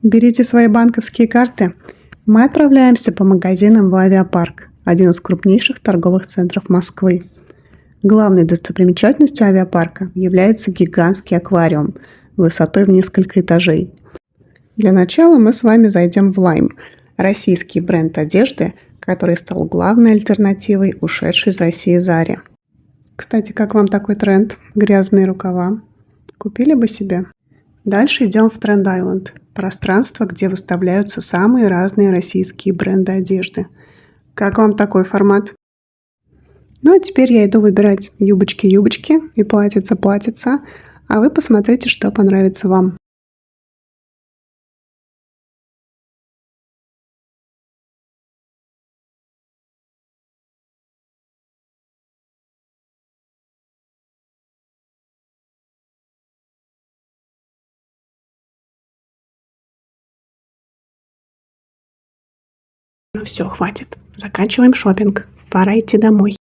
Берите свои банковские карты. Мы отправляемся по магазинам в авиапарк, один из крупнейших торговых центров Москвы. Главной достопримечательностью авиапарка является гигантский аквариум высотой в несколько этажей. Для начала мы с вами зайдем в Lime, российский бренд одежды, который стал главной альтернативой ушедшей из России Заре. Кстати, как вам такой тренд? Грязные рукава. Купили бы себе? Дальше идем в Тренд Айленд, пространство, где выставляются самые разные российские бренды одежды. Как вам такой формат? Ну а теперь я иду выбирать юбочки и платьица, а вы посмотрите, что понравится вам. Ну все, хватит. Заканчиваем шопинг. Пора идти домой.